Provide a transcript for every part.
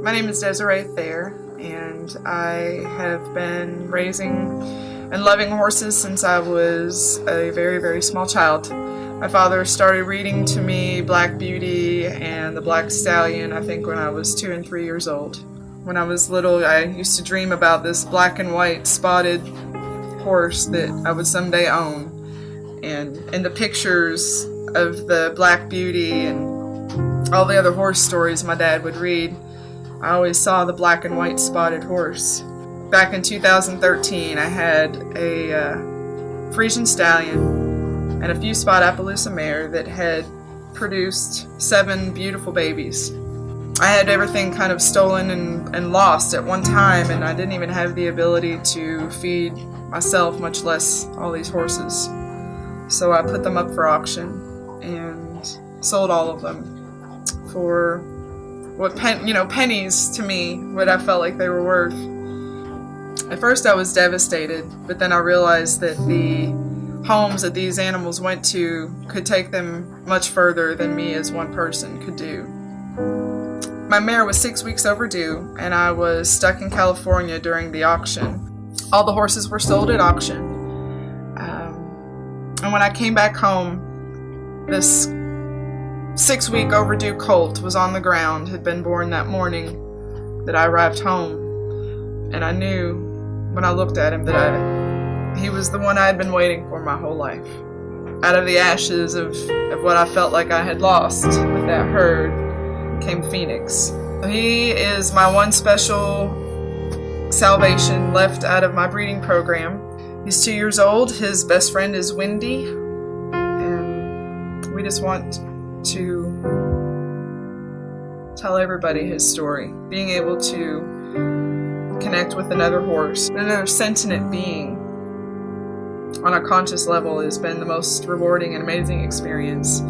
My name is Desiree Thayer, and I have been raising and loving horses since I was a very, very small child. My father started reading to me Black Beauty and the Black Stallion, I think, when I was 2 and 3 years old. When I was little, I used to dream about this black and white spotted horse that I would someday own. And in the pictures of the Black Beauty and all the other horse stories my dad would read, I always saw the black and white spotted horse. Back in 2013, I had a Frisian Stallion and a few Spot Appaloosa mare that had produced 7 beautiful babies. I had everything kind of stolen and lost at one time, and I didn't even have the ability to feed myself, much less all these horses. So I put them up for auction and sold all of them for what pennies to me, what I felt like they were worth. At first I was devastated, but then I realized that the homes that these animals went to could take them much further than me as one person could do. My mare was 6 weeks overdue, and I was stuck in California during the auction. All the horses were sold at auction. And when I came back home, this 6-week overdue colt was on the ground, had been born that morning that I arrived home. And I knew when I looked at him that he was the one I had been waiting for my whole life. Out of the ashes of what I felt like I had lost with that herd came Phoenix. He is my one special salvation left out of my breeding program. He's 2 years old. His best friend is Wendy, and we just want to tell everybody his story. Being able to connect with another horse, another sentient being on a conscious level has been the most rewarding and amazing experience.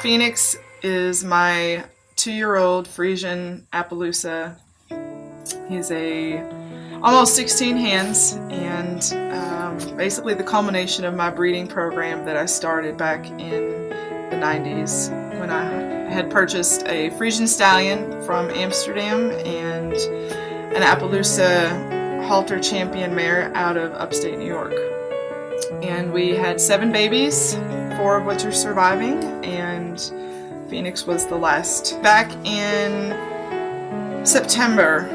Phoenix is my 2-year-old Frisian Appaloosa. He's almost 16 hands, and basically the culmination of my breeding program that I started back in the 90s when I had purchased a Frisian Stallion from Amsterdam and an Appaloosa halter champion mare out of upstate New York. And we had 7 babies, 4 of which are surviving, and Phoenix was the last. Back in September,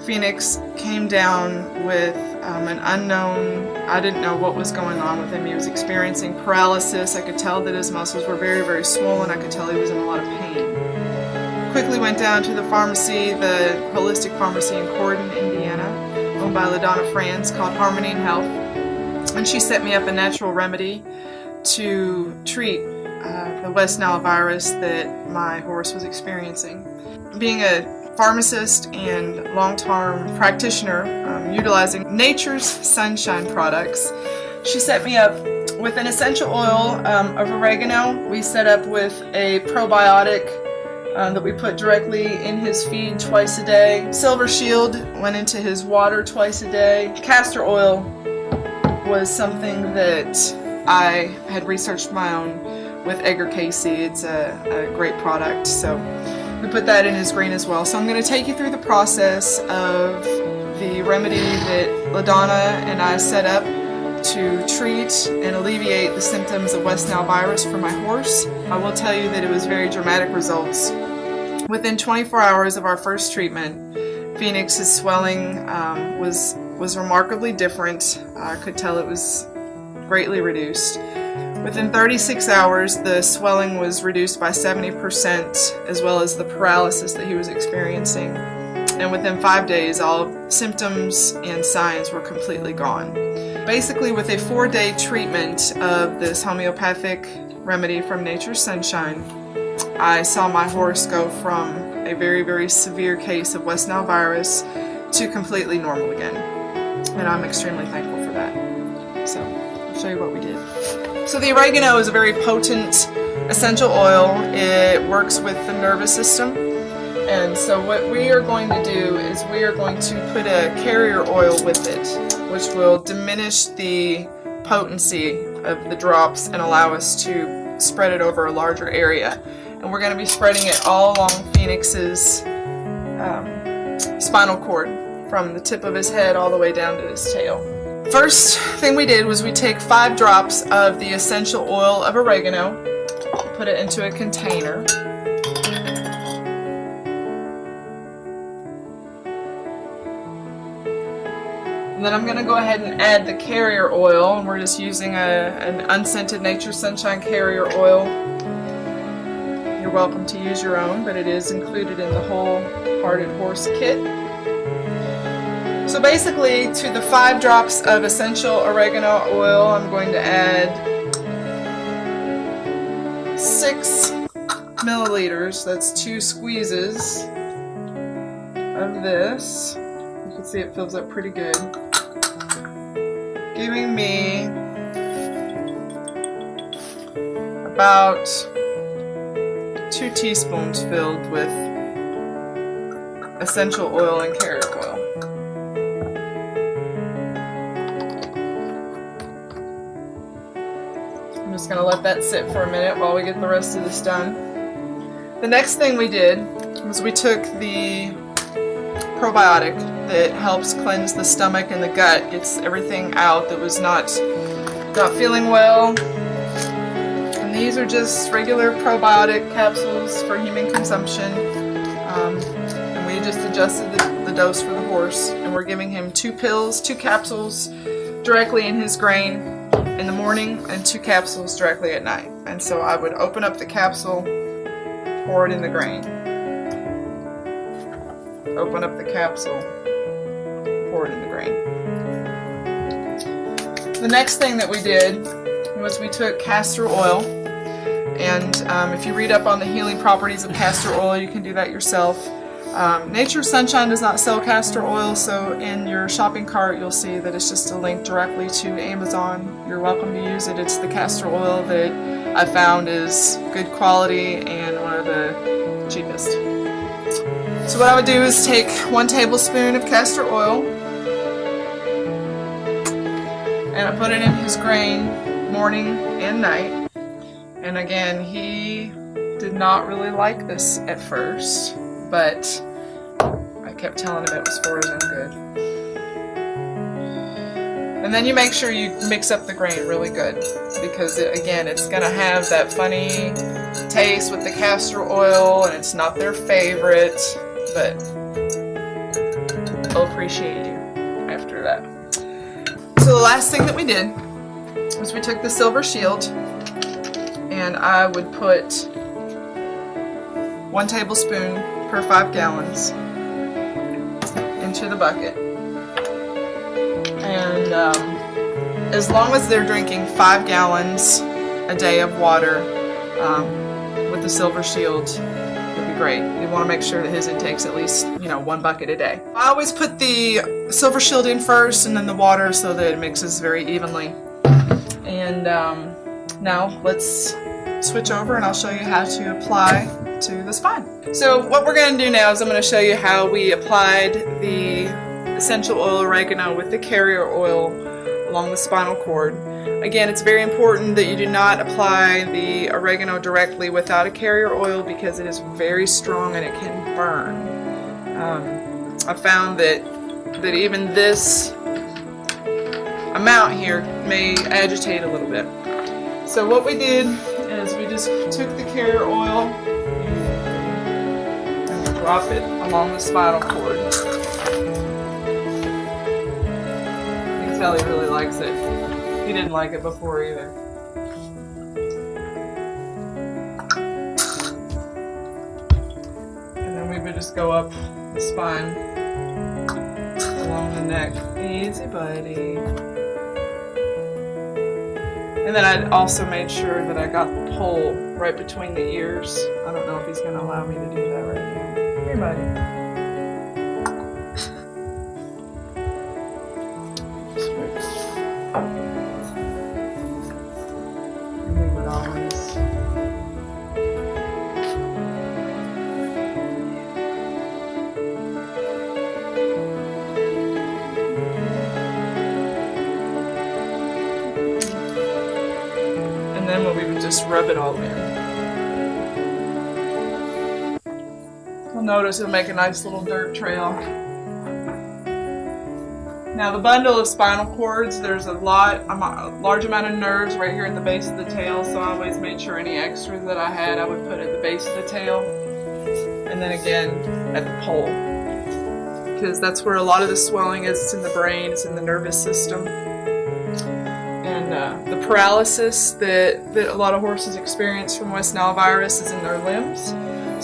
Phoenix came down with an unknown, I didn't know what was going on with him. He was experiencing paralysis. I could tell that his muscles were very, very swollen. I could tell he was in a lot of pain. Quickly went down to the pharmacy, the holistic pharmacy in Corden, Indiana, owned by LaDonna Franz, called Harmony and Health. And she set me up a natural remedy to treat the West Nile virus that my horse was experiencing. Being a pharmacist and long-term practitioner, utilizing nature's sunshine products She set me up with an essential oil of oregano. We set up with a probiotic that we put directly in his feed twice a day. Silver Shield went into his water twice a day. Castor oil was something that I had researched my own with Edgar Casey. It's a great product, so we put that in his grain as well. So I'm going to take you through the process of the remedy that LaDonna and I set up to treat and alleviate the symptoms of West Nile virus for my horse. I will tell you that it was very dramatic results. Within 24 hours of our first treatment, Phoenix's swelling was remarkably different. I could tell it was greatly reduced. Within 36 hours, the swelling was reduced by 70%, as well as the paralysis that he was experiencing. And within 5 days, all symptoms and signs were completely gone. Basically, with a 4-day treatment of this homeopathic remedy from Nature's Sunshine, I saw my horse go from a very, very severe case of West Nile virus to completely normal again. And I'm extremely thankful for that. So, I'll show you what we did. So the oregano is a very potent essential oil. It works with the nervous system. And so what we are going to do is we are going to put a carrier oil with it, which will diminish the potency of the drops and allow us to spread it over a larger area. And we're going to be spreading it all along Phoenix's spinal cord, from the tip of his head all the way down to his tail. First thing we did was we take 5 drops of the essential oil of oregano, put it into a container. And then I'm going to go ahead and add the carrier oil, and we're just using an unscented Nature's Sunshine carrier oil. You're welcome to use your own, but it is included in the Wholehearted Horse kit. So basically, to the 5 drops of essential oregano oil, I'm going to add 6 milliliters, that's 2 squeezes of this. You can see it fills up pretty good, giving me about 2 teaspoons filled with essential oil and carrier oil. I'm just going to let that sit for a minute while we get the rest of this done. The next thing we did was we took the probiotic that helps cleanse the stomach and the gut, gets everything out that was not feeling well. And these are just regular probiotic capsules for human consumption. And we just adjusted the dose for the horse, and we're giving him 2 pills, 2 capsules directly in his grain in the morning and 2 capsules directly at night. And so I would open up the capsule, pour it in the grain. Open up the capsule, pour it in the grain. The next thing that we did was we took castor oil, and if you read up on the healing properties of castor oil, you can do that yourself. Nature's Sunshine does not sell castor oil, so in your shopping cart you'll see that it's just a link directly to Amazon. You're welcome to use it. It's the castor oil that I found is good quality and one of the cheapest. So what I would do is take 1 tablespoon of castor oil, and I put it in his grain morning and night. And again, he did not really like this at first, but I kept telling him it was for his own good. And then you make sure you mix up the grain really good, because again, it's going to have that funny taste with the castor oil, and it's not their favorite, but they'll appreciate you after that. So the last thing that we did was we took the Silver Shield, and I would put 1 tablespoon per 5 gallons into the bucket. And as long as they're drinking 5 gallons a day of water with the Silver Shield, would be great. You want to make sure that his intake's at least, 1 bucket a day. I always put the Silver Shield in first and then the water so that it mixes very evenly. And now let's switch over and I'll show you how to apply to the spine. So what we're going to do now is I'm going to show you how we applied the essential oil oregano with the carrier oil along the spinal cord. Again, it's very important that you do not apply the oregano directly without a carrier oil because it is very strong and it can burn. I found that even this amount here may agitate a little bit. So what we did is we just took the carrier oil and we drop it along the spinal cord. You can tell he really likes it. He didn't like it before either. And then we would just go up the spine along the neck. Easy, buddy. And then I also made sure that I got the pole right between the ears. I don't know if he's going to allow me to do that right now. Here, buddy. And we would always... And then we would just rub it all in. You'll notice it'll make a nice little dirt trail. Now the bundle of spinal cords, there's a large amount of nerves right here at the base of the tail, so I always made sure any extras that I had I would put at the base of the tail. And then again at the pole. Because that's where a lot of the swelling is. It's in the brain, it's in the nervous system. The paralysis that a lot of horses experience from West Nile virus is in their limbs.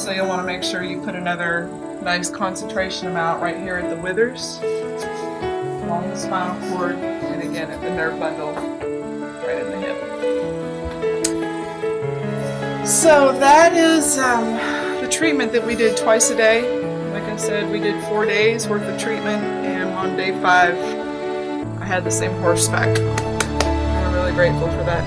So you'll want to make sure you put another nice concentration amount right here at the withers, along the spinal cord, and again at the nerve bundle right in the hip. So that is the treatment that we did twice a day. Like I said, we did 4 days worth of treatment, and on day 5 I had the same horse back. Really grateful for that.